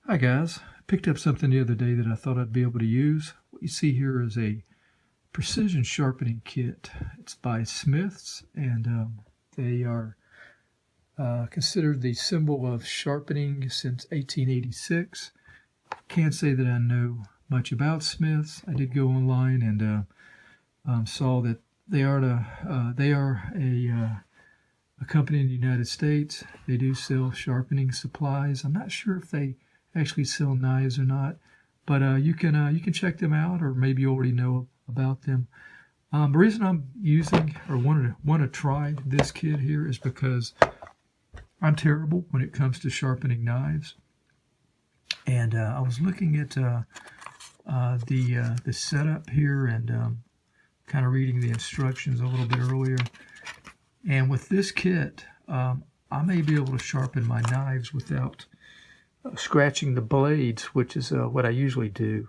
Hi guys, I picked up something the other day that I thought I'd be able to use. What you see here is a precision sharpening kit. It's by Smith's, and they are considered the symbol of sharpening since 1886. Can't say that I know much about Smith's. I did go online and saw that they are a company in the United States. They do sell sharpening supplies. I'm not sure if they actually sell knives or not, but you can check them out, or maybe you already know about them. The reason I'm using or want to try this kit here is because I'm terrible when it comes to sharpening knives, and I was looking at the setup here and kind of reading the instructions a little bit earlier. And with this kit, I may be able to sharpen my knives without scratching the blades, which is what I usually do.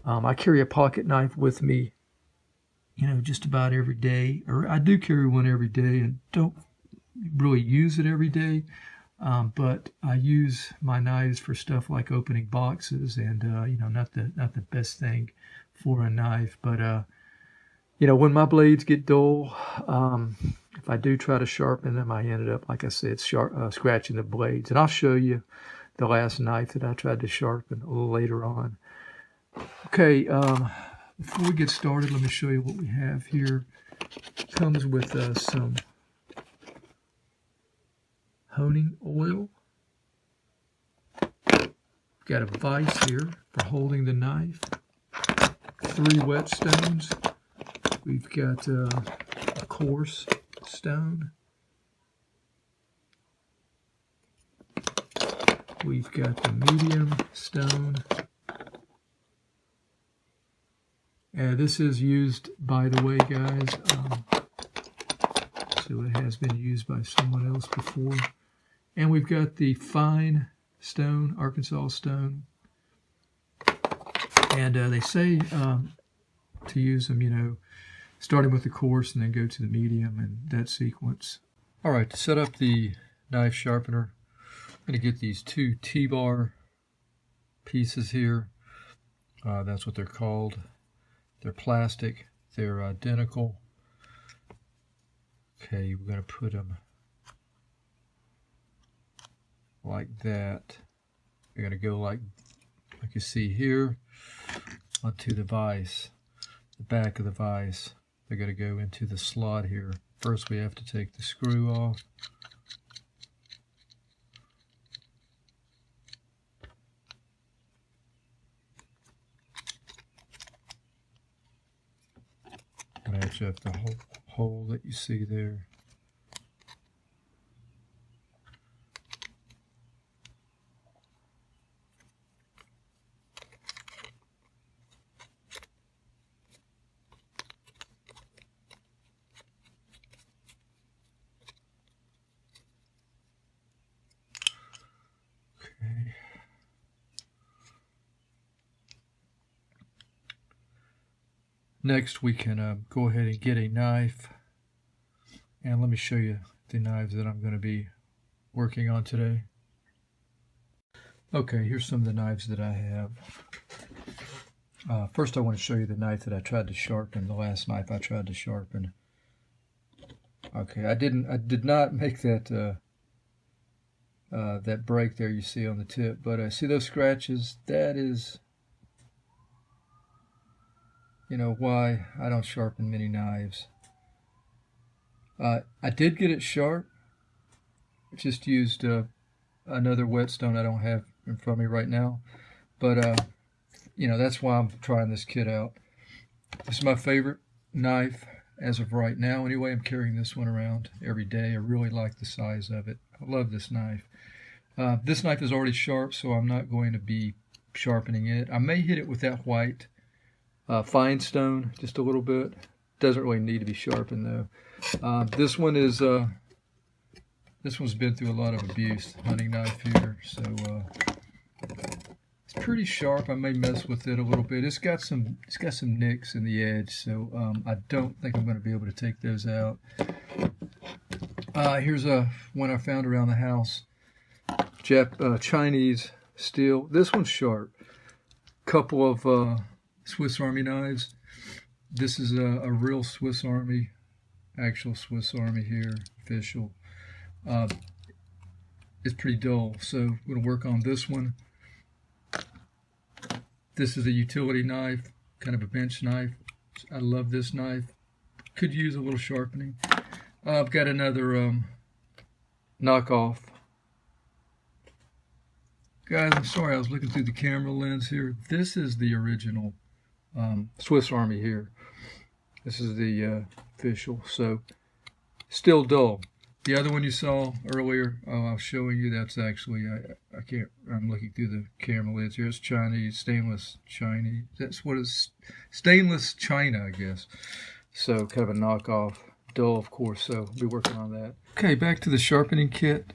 I carry a pocket knife with me, just about every day, or I do carry one every day and don't really use it every day. But I use my knives for stuff like opening boxes, and not the best thing for a knife. But when my blades get dull, if I do try to sharpen them, I ended up, like I said, scratching the blades. And I'll show you the last knife that I tried to sharpen a little later on. Okay, before we get started, let me show you what we have here. It comes with some honing oil. We've got a vise here for holding the knife. 3 whetstones. We've got a coarse stone. We've got the medium stone. And this is used, by the way, guys. So it has been used by someone else before. And we've got the fine stone, Arkansas stone. And they say to use them, starting with the coarse and then go to the medium in that sequence. All right, to set up the knife sharpener, I'm going to get these 2 T-bar pieces here. That's what they're called. They're plastic. They're identical. Okay, we're going to put them like that. They're going to go like you see here onto the vise, the back of the vise. They're going to go into the slot here. First, we have to take the screw off. Match up the hole that you see there. Okay. Next, we can go ahead and get a knife, and let me show you the knives that I'm going to be working on today. Okay, here's some of the knives that I have. First, I want to show you the knife that I tried to sharpen, the last knife I tried to sharpen. Okay, I did not make that that break there you see on the tip, but see those scratches? That is why I don't sharpen many knives. I did get it sharp. Just used another whetstone I don't have in front of me right now. But, that's why I'm trying this kit out. This is my favorite knife as of right now. Anyway, I'm carrying this one around every day. I really like the size of it. I love this knife. This knife is already sharp, so I'm not going to be sharpening it. I may hit it with that white fine stone just a little bit. Doesn't really need to be sharpened though. This one's been through a lot of abuse, hunting knife here, so it's pretty sharp. I may mess with it a little bit. It's got some nicks in the edge, so I don't think I'm going to be able to take those out. Here's one I found around the house. Chinese steel. This one's sharp. Couple of Swiss Army knives. This is a real Swiss Army, actual Swiss Army here, official. It's pretty dull, so I'm going to work on this one. This is a utility knife, kind of a bench knife. I love this knife. Could use a little sharpening. I've got another knockoff. Guys, I'm sorry, I was looking through the camera lens here. This is the original Swiss Army here. This is the official, so still dull. The other one you saw earlier, I was showing you, that's actually, I'm looking through the camera lens here. It's Chinese, stainless Chinese. That's what it's, stainless China, I guess. So kind of a knockoff, dull of course, so I'll be working on that. Okay, back to the sharpening kit.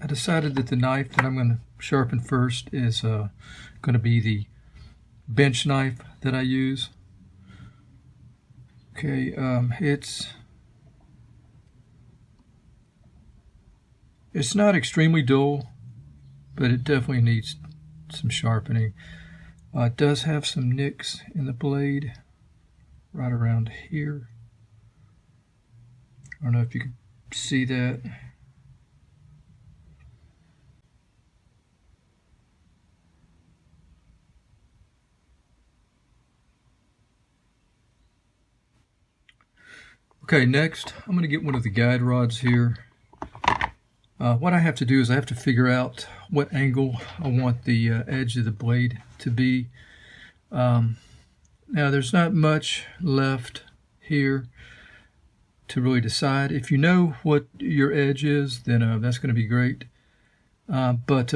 I decided that the knife that I'm going to sharpen first is going to be the bench knife that I use. Okay, it's not extremely dull, but it definitely needs some sharpening. It does have some nicks in the blade right around here. I don't know if you can see that. Okay, next I'm going to get one of the guide rods here. What I have to do is I have to figure out what angle I want the edge of the blade to be. Now there's not much left here to really decide. If you know what your edge is, then that's going to be great. But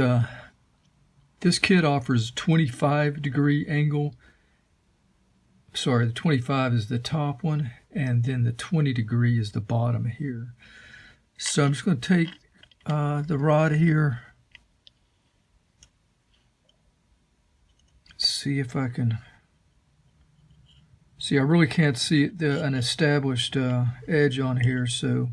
this kit offers 25-degree angle. Sorry, the 25 is the top one, and then the 20-degree is the bottom here. So I'm just going to take the rod here. See if I can see. I really can't see an established edge on here, so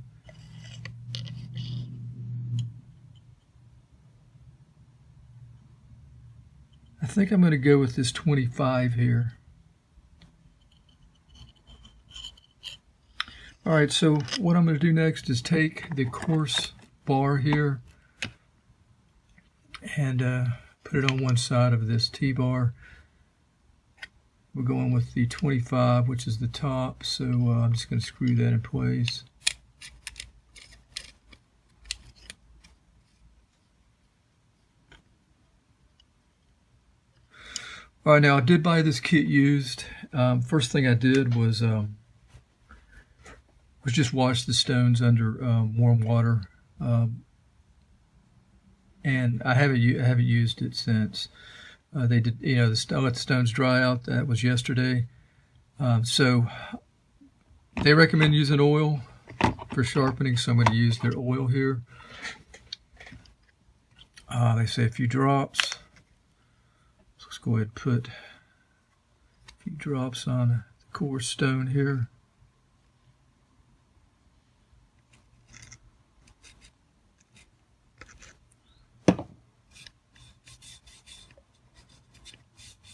I think I'm going to go with this 25 here. Alright, so what I'm going to do next is take the coarse bar here and put it on one side of this T-bar. We're going with the 25, which is the top, so I'm just going to screw that in place. Alright, now I did buy this kit used. First thing I did was just wash the stones under warm water, and I haven't used it since. They did, I let the stones dry out. That was yesterday. So they recommend using oil for sharpening, so I'm going to use their oil here. They say a few drops. So let's go ahead and put a few drops on the coarse stone here.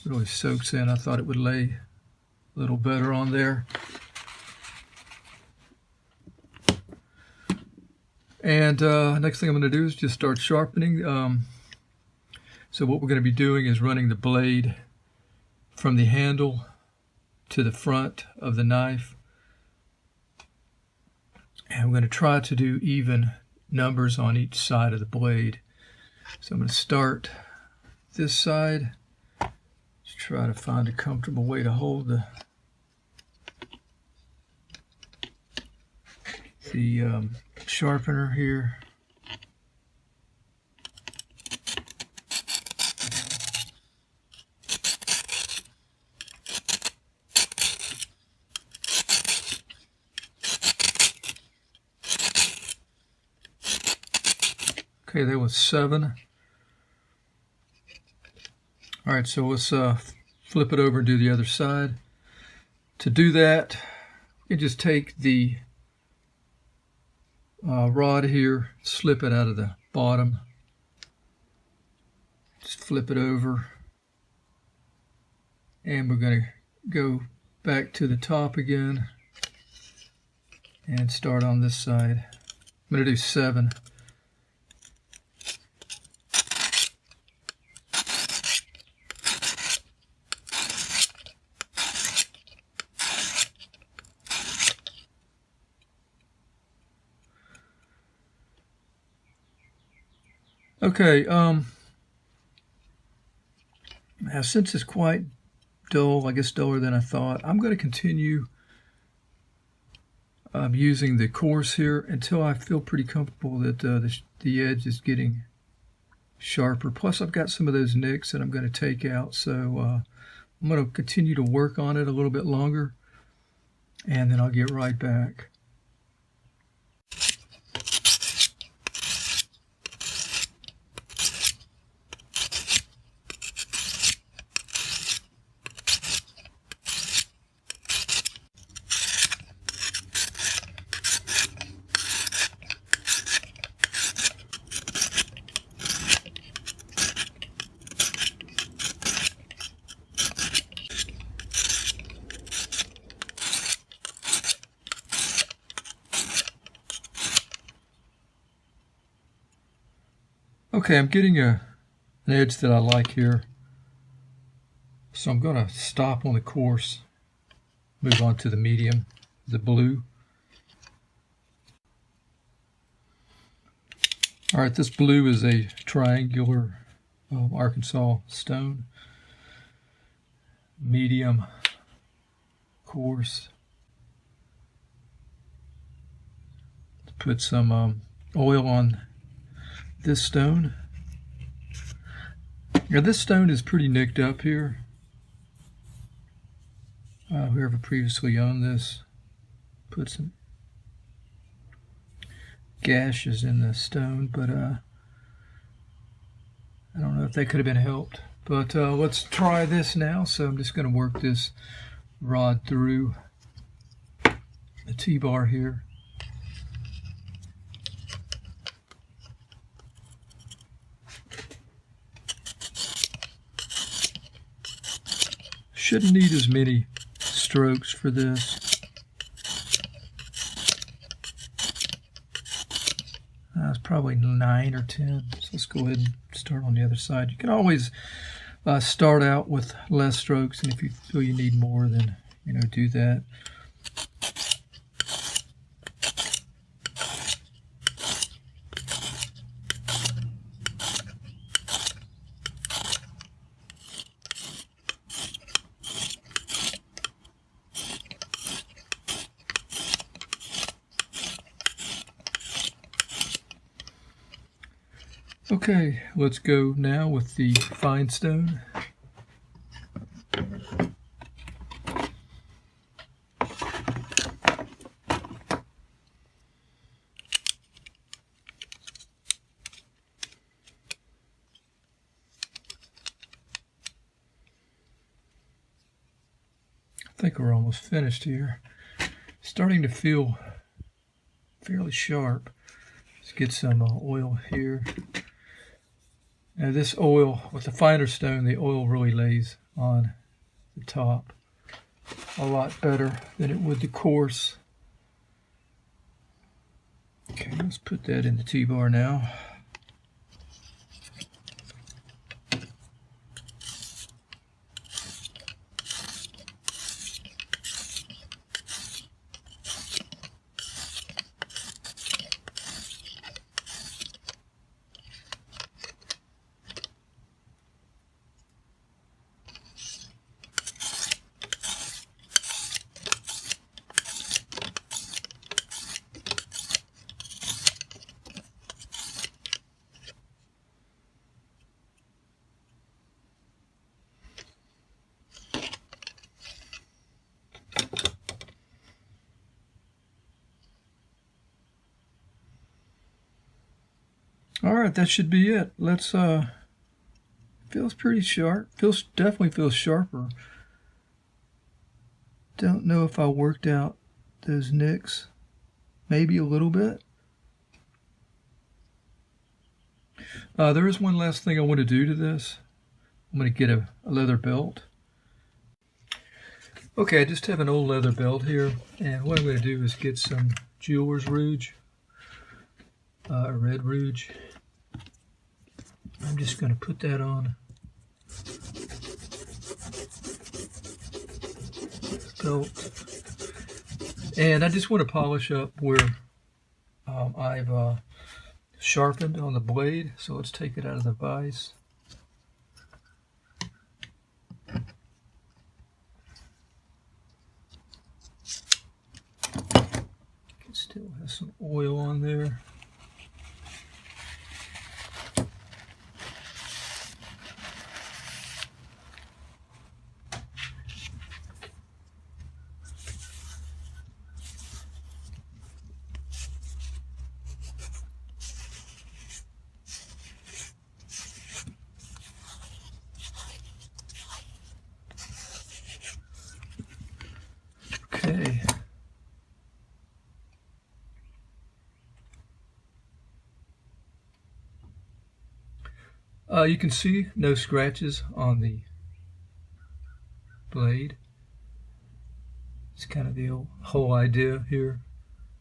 Really soaks in. I thought it would lay a little better on there. And next thing I'm going to do is just start sharpening. So what we're going to be doing is running the blade from the handle to the front of the knife. And we're going to try to do even numbers on each side of the blade. So I'm going to start this side. Try to find a comfortable way to hold the sharpener here. Okay, there was 7. All right, so let's flip it over and do the other side. To do that, you just take the rod here, slip it out of the bottom, just flip it over, and we're going to go back to the top again and start on this side. I'm going to do 7. Okay, now since it's quite dull, I guess duller than I thought, I'm going to continue using the coarse here until I feel pretty comfortable that the edge is getting sharper. Plus I've got some of those nicks that I'm going to take out, so I'm going to continue to work on it a little bit longer, and then I'll get right back. Okay, I'm getting an edge that I like here, so I'm going to stop on the coarse, move on to the medium, the blue. All right, this blue is a triangular Arkansas stone, medium, coarse. Put some oil on this stone. Now this stone is pretty nicked up here. Whoever previously owned this put some gashes in the stone, but I don't know if they could have been helped. But let's try this now. So I'm just going to work this rod through the T-bar here. Shouldn't need as many strokes for this. It's probably 9 or 10. So let's go ahead and start on the other side. You can always start out with less strokes, and if you feel you need more, then do that. Okay, let's go now with the fine stone. I think we're almost finished here. Starting to feel fairly sharp. Let's get some oil here. Now this oil, with the finer stone, the oil really lays on the top a lot better than it would the coarse. Okay, let's put that in the T-bar now. All right, that should be it. Let's feels pretty sharp. Definitely feels sharper. Don't know if I worked out those nicks. Maybe a little bit. There is one last thing I want to do to this. I'm going to get a leather belt. Okay, I just have an old leather belt here, and what I'm going to do is get some jeweler's rouge, red rouge. I'm just going to put that on the belt, and I just want to polish up where I've sharpened on the blade. So let's take it out of the vise. It still has some oil on there. Okay. You can see no scratches on the blade. It's kind of the whole idea here,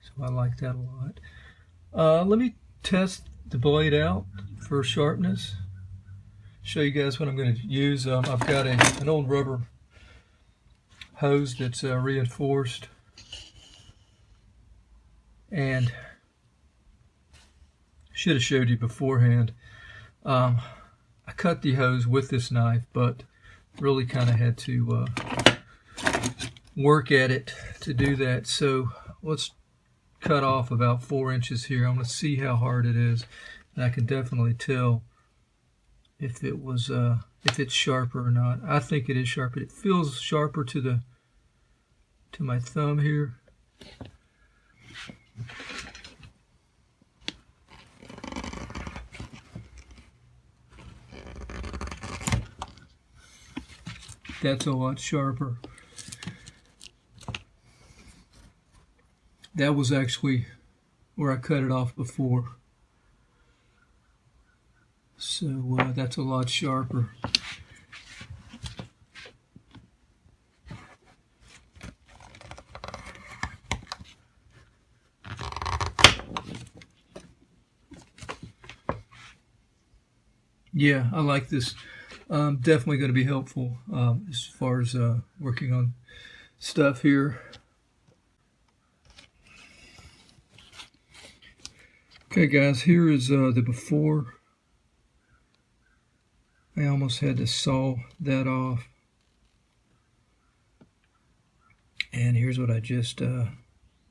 so I like that a lot. Let me test the blade out for sharpness. Show you guys what I'm going to use. I've got an old rubber hose that's reinforced, and should have showed you beforehand. I cut the hose with this knife, but really kind of had to work at it to do that. So let's cut off about 4 inches here. I'm going to see how hard it is, and I can definitely tell if it's sharper or not. I think it is sharper. It feels sharper to my thumb here. That's a lot sharper. That was actually where I cut it off before. So that's a lot sharper. Yeah, I like this. Definitely going to be helpful as far as working on stuff here. Okay guys, here is the before. I almost had to saw that off. And here's what I just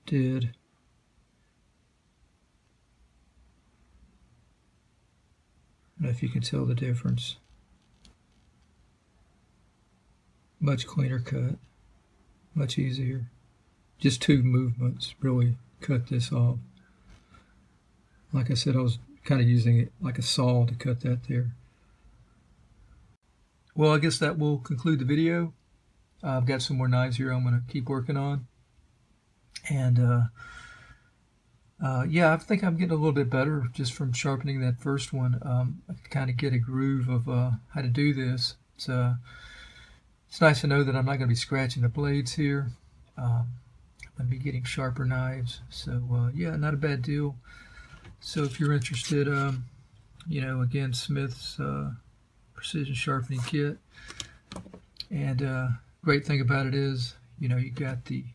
did. I don't know if you can tell the difference. Much cleaner cut, much easier. Just 2 movements really cut this off. Like I said, I was kind of using it like a saw to cut that there. Well, I guess that will conclude the video. I've got some more knives here I'm going to keep working on. And yeah, I think I'm getting a little bit better just from sharpening that first one. I kind of get a groove of how to do this. It's nice to know that I'm not going to be scratching the blades here. I'm going to be getting sharper knives. So yeah, not a bad deal. So if you're interested, you know, again, Smith's Precision Sharpening Kit. And great thing about it is, you know, you got the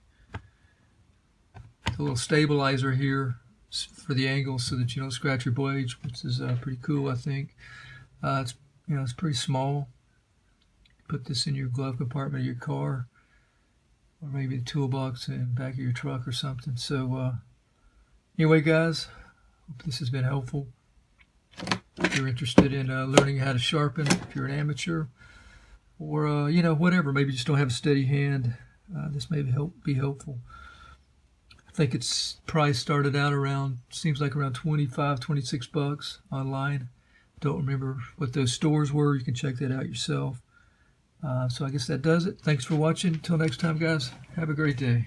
little stabilizer here for the angle so that you don't scratch your blades, which is pretty cool, I think. It's, you know, it's pretty small. Put this in your glove compartment of your car, or maybe the toolbox in the back of your truck or something. So anyway guys, hope this has been helpful. If you're interested in learning how to sharpen, if you're an amateur, or you know, whatever, maybe you just don't have a steady hand, this may be helpful. I think its price started out around, seems like around $25-26 online. Don't remember what those stores were. You can check that out yourself. So I guess that does it. Thanks for watching. Until next time, guys, have a great day.